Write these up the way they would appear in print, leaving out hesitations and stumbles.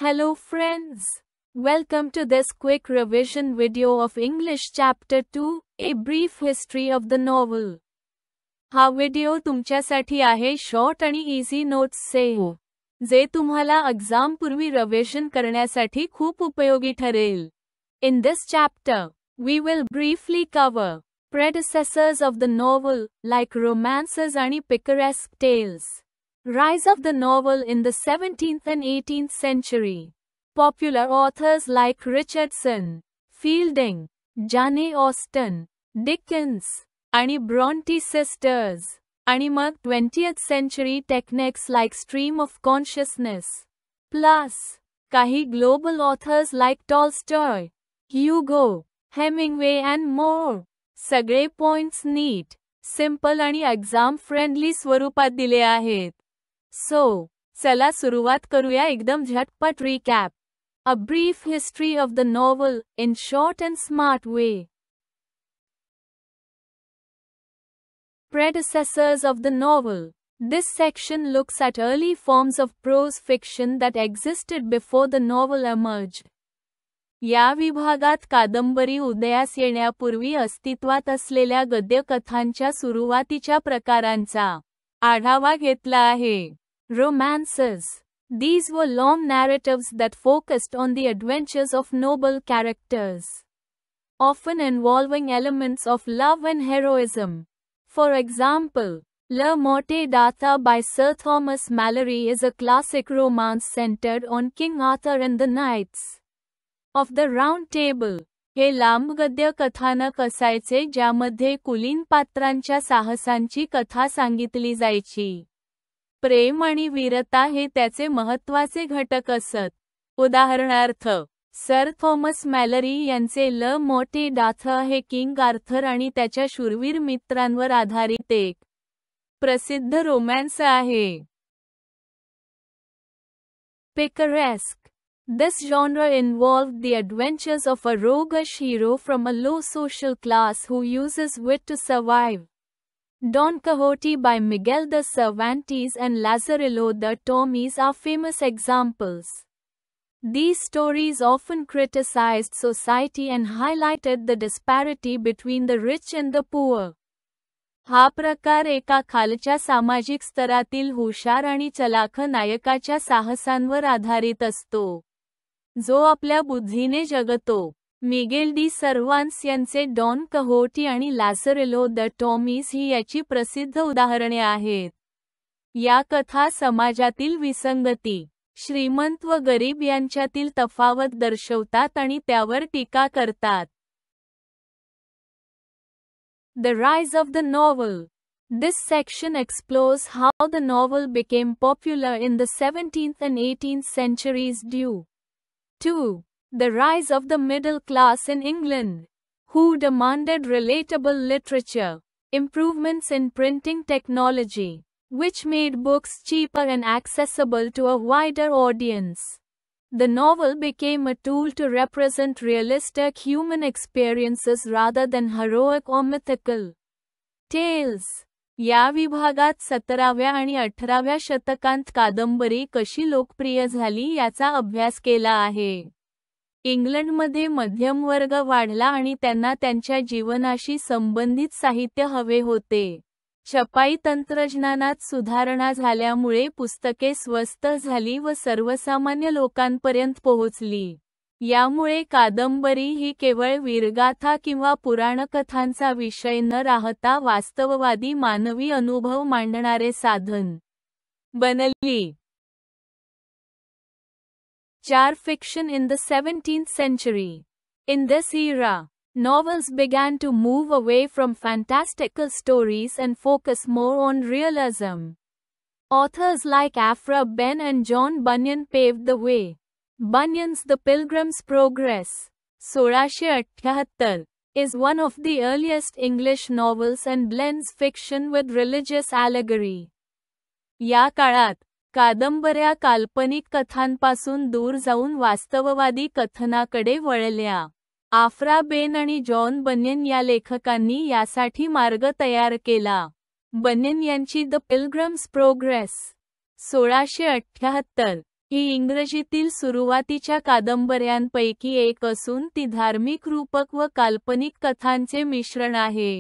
Hello friends. Welcome to this quick revision video of English Chapter 2, A Brief History of the Novel. हा video तुमच्यासाठी आहे short आणि easy नोट्सचे, जे तुम्हाला exam पूर्वी रिव्हिजन करण्यासाठी खूप उपयोगी ठरेल. In this chapter, we will briefly cover predecessors of the novel, like romances and picaresque tales. Rise of the novel in the 17th and 18th century. Popular authors like Richardson, Fielding, Jane Austen, Dickens, आणि Bronte sisters. आणि मग 20th century techniques like stream of consciousness. Plus, काही global authors like Tolstoy, Hugo, Hemingway and more. सगळे points नीट, simple आणि exam friendly स्वरूपात दिले आहेत. चला सुरुवात करूया एकदम झटपट recap. A brief history of the novel, in short and smart way. Predecessors of the novel. This section looks at early forms of prose fiction that existed before the novel emerged. या विभागात कादंबरी उदयास येण्यापूर्वी अस्तित्वात असलेल्या गद्यकथांच्या सुरुवातीच्या प्रकारांचा आढावा घेतला आहे. Romances. These were long narratives that focused on the adventures of noble characters, often involving elements of love and heroism. For example, Le Morte d'Arthur by Sir Thomas Malory is a classic romance centered on King Arthur and the Knights of the Round Table. हे लांब गद्य कथानक असायचे ज्यामध्ये कुलीन पात्रांच्या साहसांची कथा सांगितली जायची. प्रेम आणि वीरता हे त्याचे महत्त्वाचे घटक असत. उदाहरणार्थ, सर थॉमस मॅलरी यांचे ल मोटे डाथर हे किंग आर्थर आणि त्याच्या शूरवीर मित्रांवर आधारित एक प्रसिद्ध रोमॅन्स आहे. Picaresque. This genre involved the adventures of a roguish hero from a low social class who uses wit to survive. Don Quixote by Miguel de Cervantes and Lazarillo de Tormes are famous examples. These stories often criticized society and highlighted the disparity between the rich and the poor. हा प्रकार एका खालच्या सामाजिक स्तरातील हुशार आणि चलाख नायकाच्या साहसांवर आधारित असतो, जो आपल्या बुद्धीने जगतो. मिगेल डी सर्वान्स यांचे डॉन क्विहोटी आणि लाझरेलो द टॉर्मेस ही याची प्रसिद्ध उदाहरणे आहेत. या कथा समाजातील विसंगती, श्रीमंत व गरीब यांच्यातील तफावत दर्शवतात आणि त्यावर टीका करतात. The rise of the novel. This section explores how the novel became popular in the 17th and 18th centuries due to the rise of the middle class in England, who demanded relatable literature, improvements in printing technology, which made books cheaper and accessible to a wider audience. The novel became a tool to represent realistic human experiences rather than heroic or mythical tales. या विभागात 17व्या आणि 18व्या शतकांत कादंबरी कशी लोकप्रिय झाली याचा अभ्यास केला आहे. इंग्लंडमध्ये मध्यमवर्ग वाढला आणि त्यांना त्यांच्या जीवनाशी संबंधित साहित्य हवे होते. छपाई तंत्रज्ञानात सुधारणा झाल्यामुळे पुस्तके स्वस्त झाली व सर्वसामान्य लोकांपर्यंत पोहोचली. यामुळे कादंबरी ही केवळ वीरगाथा किंवा पुराणकथांचा विषय न राहता वास्तववादी मानवी अनुभव मांडणारे साधन बनली. Fiction in the 17th century. In this era, novels began to move away from fantastical stories and focus more on realism. Authors like Aphra Behn and John Bunyan paved the way. Bunyan's The Pilgrim's Progress, 1678, is one of the earliest English novels and blends fiction with religious allegory. या काळात कादंबऱ्या काल्पनिक कथांपासून दूर जाऊन वास्तववादी कथनाकडे वळल्या. आफ्रा बेन आणि John बन्यन या लेखकांनी यासाठी मार्ग तयार केला. बन्यन यांची द पिलग्रम्स प्रोग्रेस, 1678, ही इंग्रजीतील सुरुवातीच्या कादंबऱ्यांपैकी एक असून ती धार्मिक रूपक व काल्पनिक कथांचे मिश्रण आहे.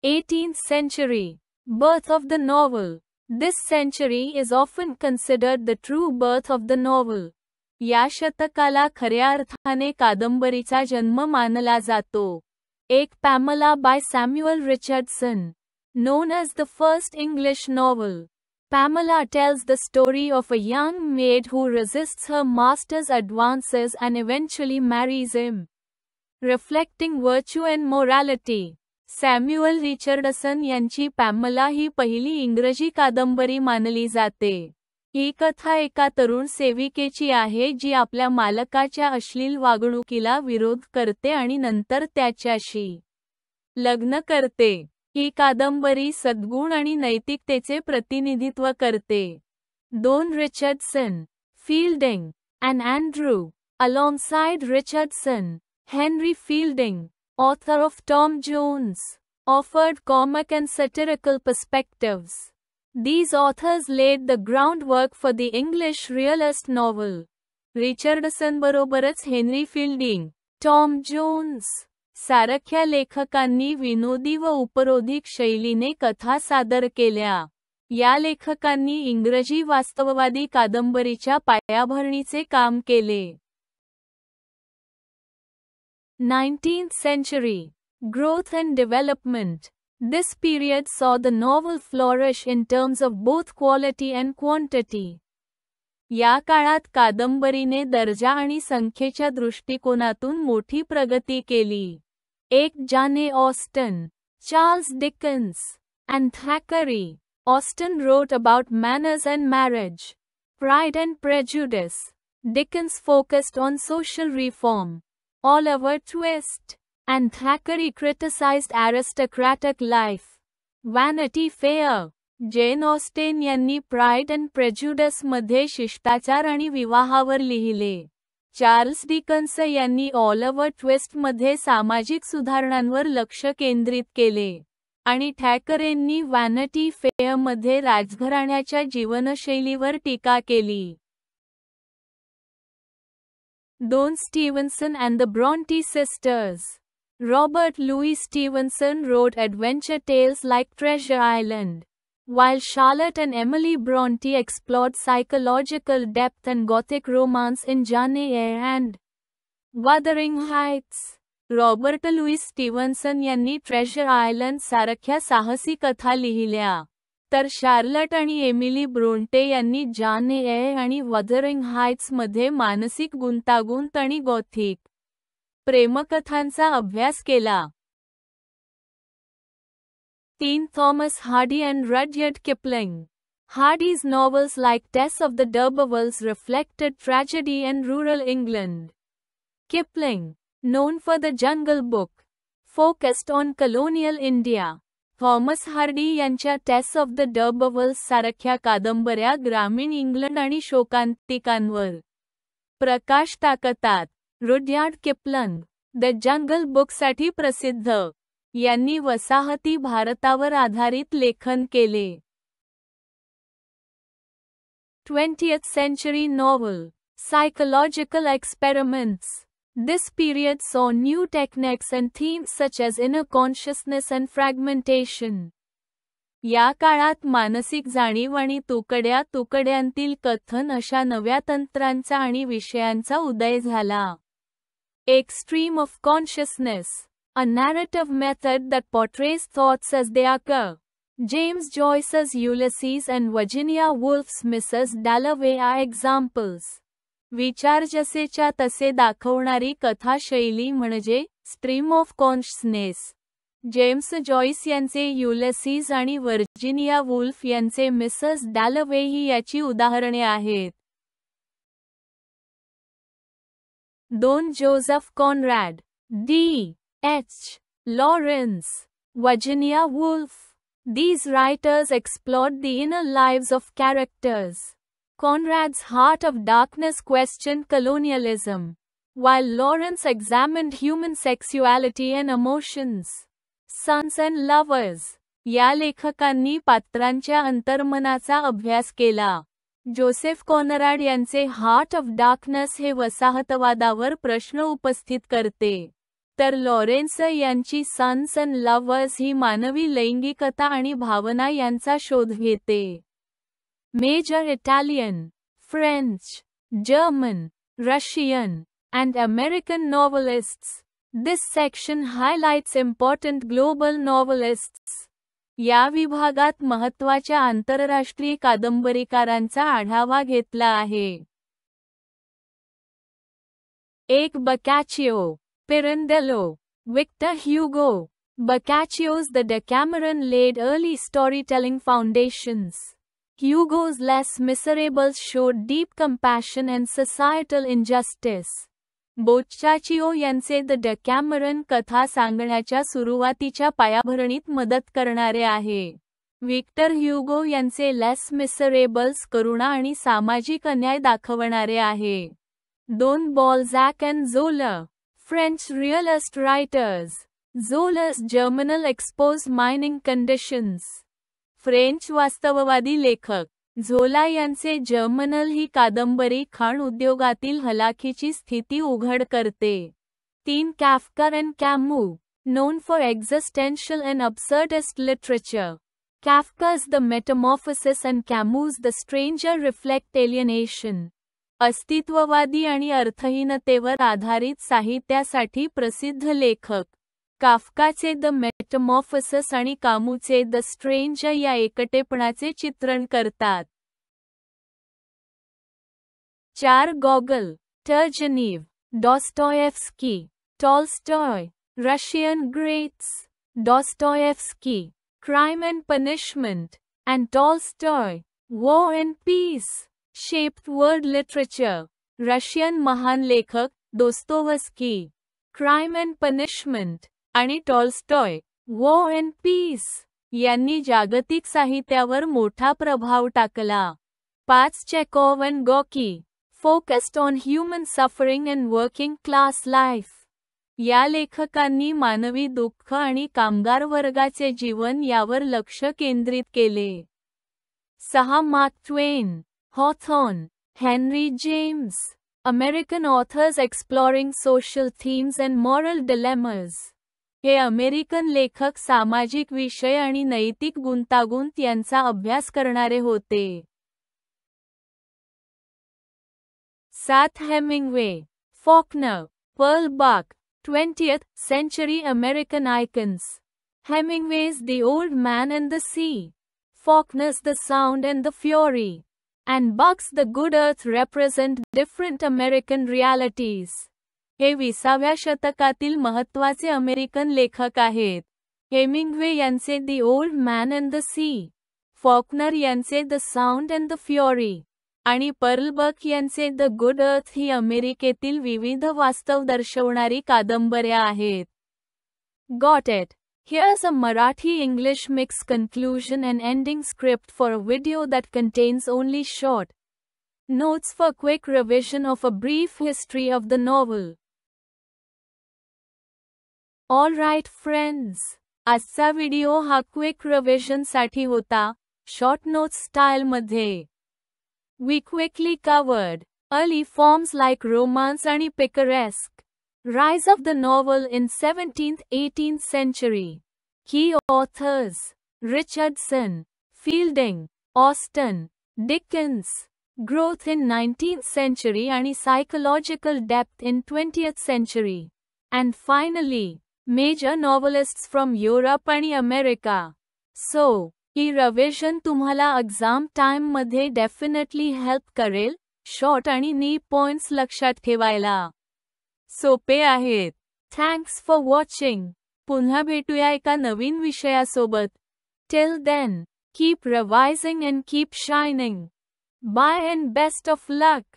18th century. Birth of the novel. This century is often considered the true birth of the novel. या शतकाला खऱ्या अर्थाने कादंबरीचा जन्म मानला जातो. एक पॅमला by Samuel Richardson. Known as the first English novel. Pamela tells the story of a young maid who resists her master's advances and eventually marries him. Reflecting virtue and morality. Samuel Richardson यांची पॅमला ही पहिली इंग्रजी कादंबरी मानली जाते. ही कथा एका तरुण सेविकेची आहे जी आपल्या मालकाच्या अश्लील वागणुकीला विरोध करते आणि नंतर त्याच्याशी लग्न करते. ही कादंबरी सद्गुण आणि नैतिकतेचे प्रतिनिधित्व करते. 2 Richardson, fielding, and Andrew. Alongside Richardson, Henry Fielding, author of Tom Jones, offered comic and satirical perspectives. These authors laid the groundwork for the English realist novel. Richardson बरोबरच हेनरी फील्डिंग, टॉम जोन्स सारख्या लेखकांनी विनोदी व उपरोधिक शैलीने कथा सादर केल्या. या लेखकांनी इंग्रजी वास्तववादी कादंबरीच्या पायाभरणीचे काम केले. 19th century. Growth and development. This period saw the novel flourish in terms of both quality and quantity. या काळात कादंबरीने दर्जा आणि संख्येच्या दृष्टिकोनातून मोठी प्रगती केली. एक Jane Austen, Charles Dickens, and Thackeray. Austen wrote about manners and marriage. Pride and Prejudice. Dickens focused on social reform. Oliver Twist and Thackeray criticized aristocratic life. Vanity Fair. जेन ऑस्टेन यांनी प्राइड अँड प्रेज्युडिस मध्ये शिष्टाचार आणि विवाहावर लिहिले. Charles Dickens यांनी Oliver twist मध्ये सामाजिक सुधारणांवर लक्ष केंद्रित केले. आणि थॅकरेंनी व्हॅनिटी फेअरमध्ये राजघराण्याच्या जीवनशैलीवर टीका केली. 2 Stevenson and the Bronte sisters. Robert Louis Stevenson wrote adventure tales like Treasure Island, while Charlotte and Emily Bronte explored psychological depth and gothic romance in Jane Eyre and Wuthering Heights. Robert Louis Stevenson यांनी treasure island सारख्या साहसी कथा लिहिल्या, तर Charlotte आणि Emily Bronte यांनी जान air आणि Wuthering हाइट्समध्ये मानसिक गुंतागुंत आणि गॉथिक प्रेमकथांचा अभ्यास केला. 3 Thomas Hardy and Rudyard Kipling. Hardy's novels like Tess of the D'Urbervilles reflected tragedy and rural England. Kipling, known for The Jungle Book, focused on colonial India. Thomas Hardy यांच्या टेस of the डर्बर्विल्स सारख्या कादंबऱ्या ग्रामीण England आणि शोकांतिकांवर प्रकाश टाकतात. Rudyard Kipling, the jungle बुकसाठी प्रसिद्ध, यांनी वसाहती भारतावर आधारित लेखन केले. 20th century novel. Psychological experiments. This period saw new techniques and themes such as inner consciousness and fragmentation. या काळात मानसिक जाणीव आणि तुकड्यांतील कथन अशा नव्या तंत्रांचा आणि विषयांचा उदय झाला. Extreme of consciousness. A narrative method that portrays thoughts as they occur. James Joyce's Ulysses and Virginia Woolf's Mrs. Dalloway are examples. विचार जसेच्या तसे दाखवणारी कथाशैली म्हणजे stream of consciousness. James Joyce यांचे युलिसीज आणि व्हर्जिनिया वुल्फ यांचे मिसेस डॅलवे ही याची उदाहरणे आहेत. 2 Joseph Conrad, D. H. Lawrence, Virginia Woolf. These writers explored the inner lives of characters. Conrad's Heart of Darkness questioned colonialism, while Lawrence examined human sexuality and emotions. Sons and Lovers. या लेखकांनी पात्रांच्या अंतर्मनाचा अभ्यास केला. Joseph Conrad यांचे heart of darkness हे वसाहतवादावर प्रश्न उपस्थित करते, तर लॉरेन्स यांची सन्स अँड लव्हर्स ही मानवी लैंगिकता आणि भावना यांचा शोध घेते. Major Italian, French, German, Russian, and American novelists. This section highlights important global novelists. या विभागात महत्त्वाच्या आंतरराष्ट्रीय कादंबरीकारांचा आढावा घेतला आहे. 1. Boccaccio, Pirandello, Victor Hugo. Boccaccio's The Decameron laid early storytelling foundations. Hugo's Les Miserables showed deep compassion and societal injustice. बोच्चाचिओ यांचे the डेकॅमरन कथा सांगण्याच्या सुरुवातीच्या पायाभरणीत मदत करणारे आहे. विक्टर ह्युगो यांचे लेस मिसरेबल्स करुणा आणि सामाजिक अन्याय दाखवणारे आहे. 2. Balzac and Zola, French realist writers. Zola's Germinal expose mining conditions. French वास्तववादी लेखक झोला यांचे जर्मनल ही कादंबरी खाण उद्योगातील हलाखीची स्थिती उघड करते. 3. कॅफ्का and कॅमू, known for existential and absurdist literature. Kafka's The Metamorphosis and Camus' The Stranger reflect alienation. अस्तित्ववादी आणि अर्थहीनतेवर आधारित साहित्यासाठी प्रसिद्ध लेखक. काफ्काचे द मेटमॉर्फोसिस आणि कामूचे द स्ट्रेंज या एकटेपणाचे चित्रण करतात. 4. Gogol, Turgenev, Dostoyevsky, Tolstoy. Russian greats, Dostoyevsky, crime and punishment, and Tolstoy, War and Peace, shaped world literature. Russian महान लेखक दोस्तोव्स्की, क्राइम अँड पनिशमेंट आणि टॉल्स्टॉय, वॉर अँड पीस यांनी जागतिक साहित्यावर मोठा प्रभाव टाकला. 5. Chekhov and Gorky, focused on human suffering and working class life. या लेखकांनी मानवी दुःख आणि कामगार वर्गाचे जीवन यावर लक्ष केंद्रित केले. 6. मार्क ट्वेन, Hawthorne, Henry James. American authors exploring social themes and moral dilemmas. हे अमेरिकन लेखक सामाजिक विषय आणि नैतिक गुंतागुंत यांचा अभ्यास करणारे होते. 7. Hemingway, Faulkner, Perl buck. 20th century American icons. Hemingway's The Old Man and the Sea. Faulkner's The Sound and the Fury. And Buck's The Good Earth represent different American realities. हे 20व्या शतकातील महत्त्वाचे अमेरिकन लेखक आहेत. Hemingway यांचे the old man and the sea, Faulkner यांचे the sound and the fury आणि Pearl Buck यांचे the good अर्थ ही अमेरिकेतील विविध वास्तव दर्शवणारी कादंबऱ्या आहेत. Got it. Here's a Marathi-English mix conclusion and ending script for a video that contains only short notes for quick revision of a brief history of the novel. Alright friends, आजचा video हा quick revision साठी होता, short notes style मध्ये. We quickly covered early forms like romance and picaresque, rise of the novel in 17th-18th century, key authors, Richardson, Fielding, Austen, Dickens, growth in 19th century and psychological depth in 20th century, and finally, major novelists from Europe and America. So, ही revision तुम्हाला exam time मध्ये definitely help करेल, short आणि नी points लक्षात ठेवायला. सोपे आहेत. Thanks for watching. पुन्हा भेटूया एका नवीन विषयासोबत. Till then, keep revising and keep shining. Bye and best of luck.